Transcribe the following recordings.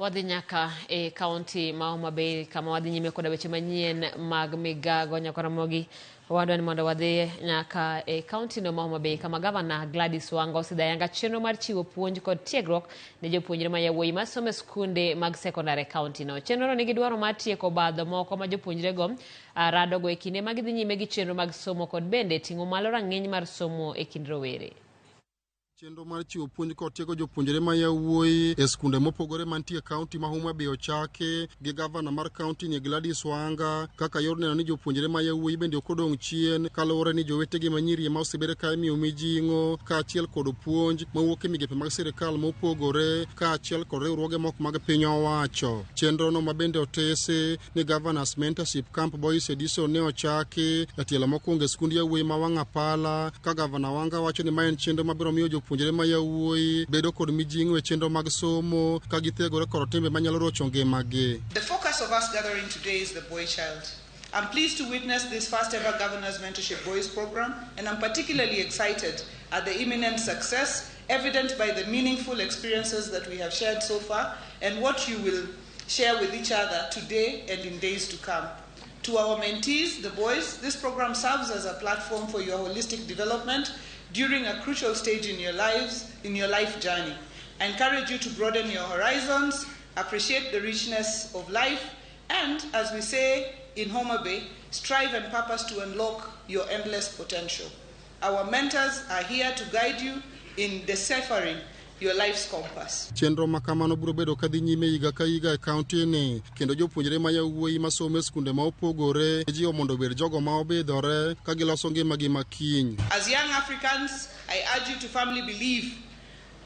Wadhi nyaka e kaunti ma Homa Bay kama wadhi nyime koda weche manyien mag migago nyaka Ramogi. Wadwani mondo wadhi nyaka e kaunti no ma Homa Bay kama gavana Gladys Wanga osidayanga chenro mar chiwo puonj kod tiegruok ne jopuonjre ma yawuoyi masomo e sikunde mag sekondari kaunti no. Chenro no nigi dwaro mar tieko badho moko ma jopuonjre go radogo e kinde mag dhi nyime gi chenro mag somo kod bende ting'o malo rang'iny mar somo e kind rowere. Chenro mar chiwo puonj kod tiego jopuonjre ma yawuoyi e skunde mopogore mantie kaunti ma Homa Bay ochake gi gavana mar kaunti ni Gladys Wanga kaka yor neno ni jopuonjre ma yawuoyi bende ok odong' chien kaluwore ni jowetegi manyiri ma osebed ka imiyo mijing'o kaachiel kod puonj mawuok e migepe mag sirkal mopogore kaachiel kod riwruoge moko mag piny owacho. Chenro no ma bende otese ni Governors Mentorship Camp Boys Edition ne ochaki e tielo mokwongo e skund yawuoyi ma Wangapala ka gavana Wanga wacho ni ma en chenro mabiro miyo jopuonjre ma yawuoyi bedo kod mijing'o e chenro mag somo ka githegore kod timbe manyalo rocho ngimagi. The focus of us gathering today is the boy child. I'm pleased to witness this first ever Governors Mentorship Boys program, and I'm particularly excited at the imminent success evident by the meaningful experiences that we have shared so far and what you will share with each other today and in days to come. To our mentees, the boys, this program serves as a platform for your holistic development during a crucial stage in your lives, in your life journey. I encourage you to broaden your horizons, appreciate the richness of life, and, as we say in Homa Bay, strive and purpose to unlock your endless potential. Our mentors are here to guide you in deciphering your life's compass. Chenro makamano biro bedo kadhi nyime higa ka higa e kaunti ni kendo jopuonjre ma yawuoyi masomo e skunde ma opogore jiwo mondo obed jogo ma obidhore ka giloso ngimagi makiny. As young Africans, I urge you to firmly believe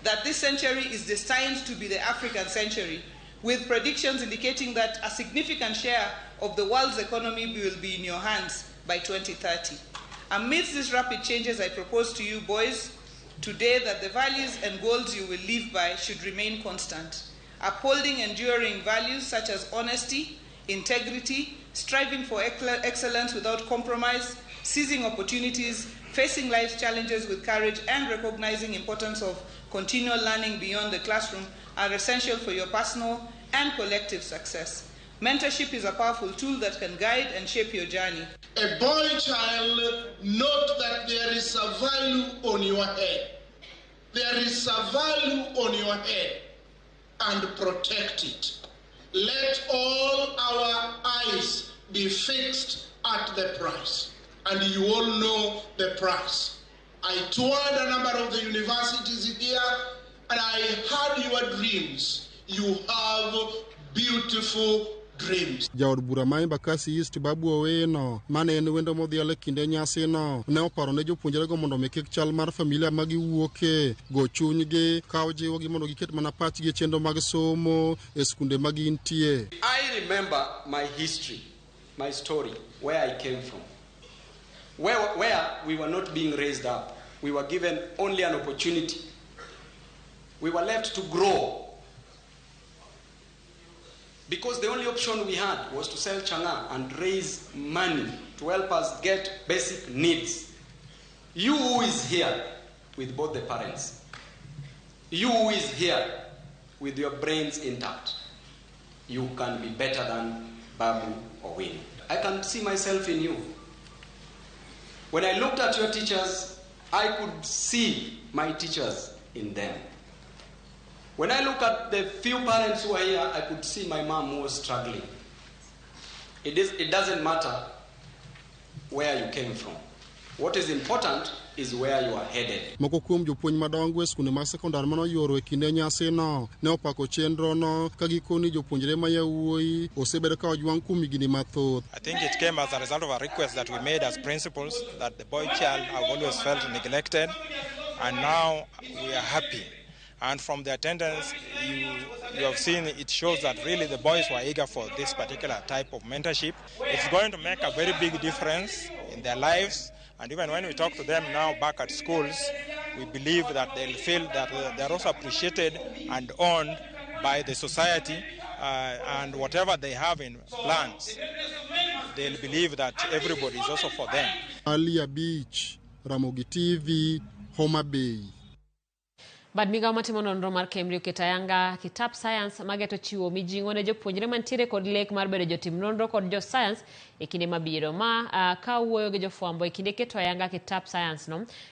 that this century is destined to be the African century, with predictions indicating that a significant share of the world's economy will be in your hands by 2030. Amidst these rapid changes, I propose to you, boys, today that the values and goals you will live by should remain constant, upholding enduring values such as honesty, integrity, striving for excellence without compromise, seizing opportunities, facing life's challenges with courage, and recognizing the importance of continual learning beyond the classroom are essential for your personal and collective success. Mentorship is a powerful tool that can guide and shape your journey. A boy child, note that there is a value on your head. There is a value on your head, and protect it. Let all our eyes be fixed at the price, and you all know the price. I toured a number of the universities here, and I heard your dreams. You have beautiful dreams. Jaod bura ma Embakasi East Babu Owino mane en wendo modhiale kinde nyasi no ne oparo ne jopuonjre go mondo mekik chal mar familia magi wuoke go chunygi kawo jiwogi mondo giket mana pachgi e chenro mag somo e skunde magi intie. I remember my history, my story, where I came from, where we were not being raised up. We were given only an opportunity. We were left to grow, because the only option we had was to sell changa and raise money to help us get basic needs. You who is here with both the parents, you who is here with your brains intact, you can be better than Babu or Win. I can see myself in you. When I looked at your teachers, I could see my teachers in them. When I look at the few parents who are here, I could see my mom who was struggling. It doesn't matter where you came from. What is important is where you are headed. Moko kuom jopuonj madongo e skunde mag sekondar mano yoro e kinde nyasi no ne opako chenro no ka gikoni jopuonjre ma yawuoyi osebedo ka ojwang' kuom higni mathoth. I think it came as a result of a request that we made as principals that the boy child have always felt neglected, and now we are happy. And from the attendance, you have seen, it shows that really the boys were eager for this particular type of mentorship. It's going to make a very big difference in their lives. And even when we talk to them now back at schools, we believe that they'll feel that they're also appreciated and owned by the society, and whatever they have in plans, they'll believe that everybody is also for them. Alia Beach, Ramogi TV, Homa Bay. Bad migawo matimo nonro mar Kemri oketo ayanga kitap science mageto chiwo mijing'o ne jopuonjre mantiere kod lek mar bedo jotim nonro kod jo science e kinde mabiro. Ma ka wuoyo gi jofwambo e kinde keto ayanga kitap science no,